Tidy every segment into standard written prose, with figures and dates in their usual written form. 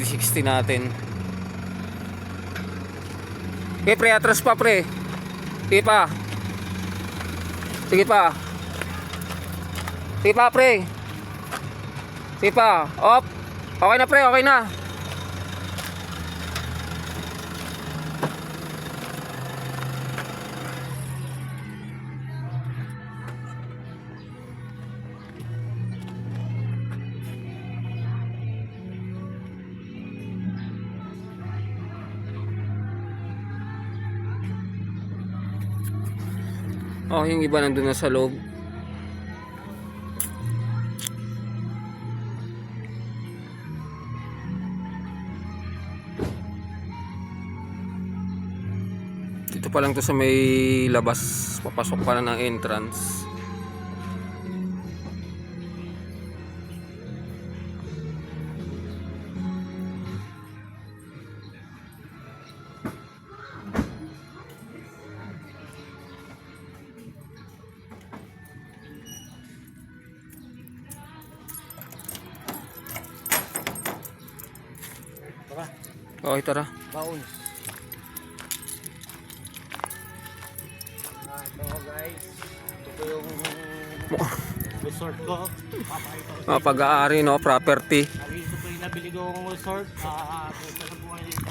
360 natin. Okay pre, atras pa pre. Sige pa. Sige pa. Sige pa pre. Sige pa. Op. Okay na pre, okay na. Oh, yung iba nandun na sa loob. Dito pa lang to sa may labas. Papasok pa lang ng entrance. Okay, tara. Baon. Ito guys. Ito yung resort ko. Pag-aari, no? Property. Ito po yung nabili kong resort. Punta sa buhay dito.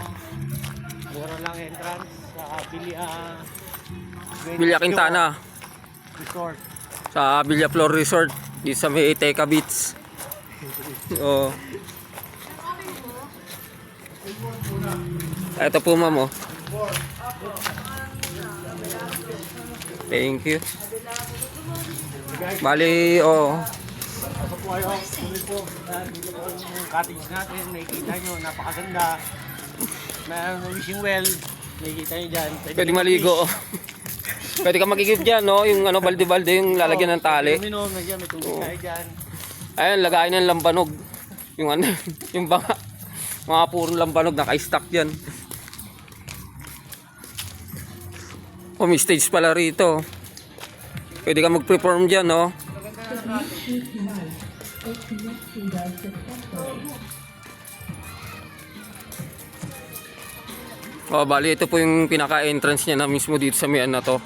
Mura lang entrance. Sa Villa Quintana. Resort. Sa Villa Flor Resort. Dito sa may Teka Beach. Oh. Ito po ma'am, oh. Thank you. Bali, oh. Ito po kayo. Tuloy po. Dito po yung cottage natin. Nakikita nyo. Napakaganda. Mayroon ng wishing well. Nakikita nyo dyan. Pwede maligo, oh. Pwede ka magigib dyan, no? Yung ano, balde-balde, yung lalagyan ng tali. Minom na dyan. May tubig tayo dyan. Ayan, lagayin ng lambanog. Yung ano, yung banga. Mga puro lambanog, naka-stack dyan. Oh, may stage pala rito. Pwede ka mag-perform dyan, no? Oh, bali, ito po yung pinaka-entrance niya na mismo dito sa may ano to.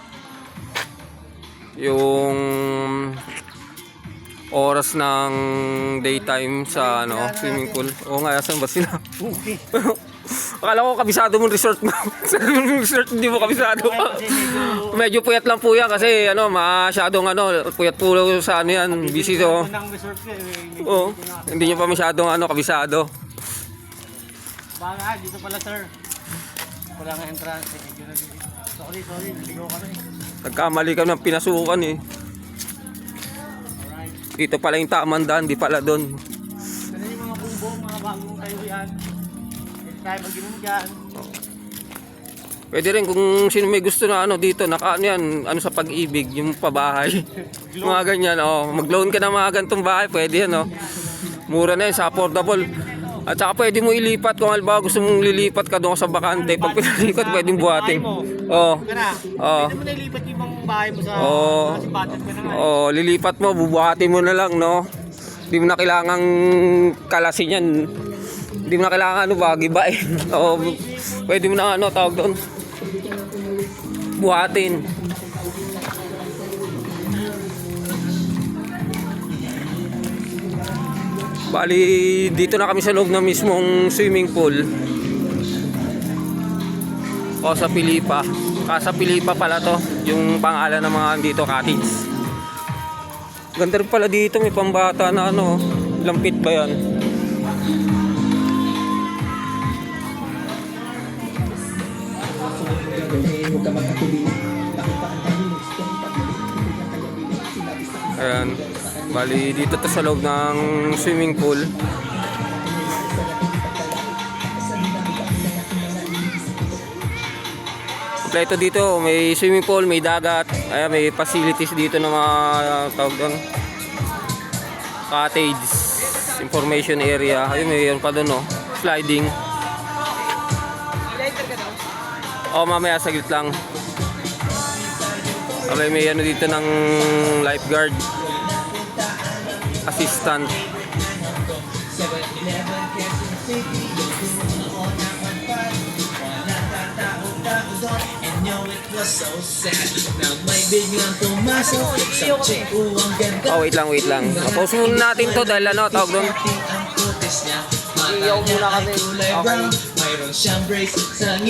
Yung oras ng daytime sa ano, swimming pool. Oo nga, asan ba sila? Akala ko kabisado mong resort mo. Sa resort hindi mo kabisado. Medyo puyat lang po yan kasi ano, masyadong ano, puyat po sa ano yan, busy to. Oo, hindi nyo pa masyadong ano, kabisado. Baka, dito pala sir. Wala nga entrance. Sorry, naligaw ka na eh. Nagkamali ka ng pinasukan eh. Dito pala yung Tamandaan, di pala doon. Kasi yung mga kubo, mga bagong tayo yan. Tayo mag-inom dyan. Pwede rin kung sino may gusto na ano dito, naka ano yan, ano sa Pag-ibig, yung pabahay. Mga ganyan, oh. Mag-loan ka na mga gantong bahay, pwede yan, oh. Mura na yan, sa affordable. At saka pwede mo ilipat kung halimbawa gusto mong lilipat ka doon sa bakante. Pag pinalipat, pwedeng buhatin. Oo. Oo. Pwede mo na ilipat yung ibang bahay mo sa budget ka na nga. Oo, lilipat mo, bubuhatin mo na lang, no? Hindi mo na kailangang kalasin yan. Hindi mo na kailangan ano ba, gibain. Oo, pwede mo na ano, tawag doon. Buhatin. Bali, dito na kami sa loob ng mismong swimming pool. O sa Pilipa. Casa Pilipa pala to, yung pangalan ng mga dito cottage. Ganda rin pala dito, may pambata na ano, lampit ba yan? Ayan, bali dito to sa loob ng swimming pool. Kompleto dito, may swimming pool, may dagat, ayan, may facilities dito na mga tawag doon, cottage, information area. Ayun, mayroon pa doon, no? Sliding. Oh, mamaya saglit lang. Okay, may ano dito ng lifeguard assistant. 7-Eleven, Quezon City, yung doon na 115. Walang katao-tao doon, and yo, it was so sad. Nang may biglang pumasok, sa chick ang ganda. Oh, wait lang. Pause muna natin to dahil ano, tawag doon. Ang kutis niya, Iyaw muna kami. kulay brown, mayroon siyang brace sa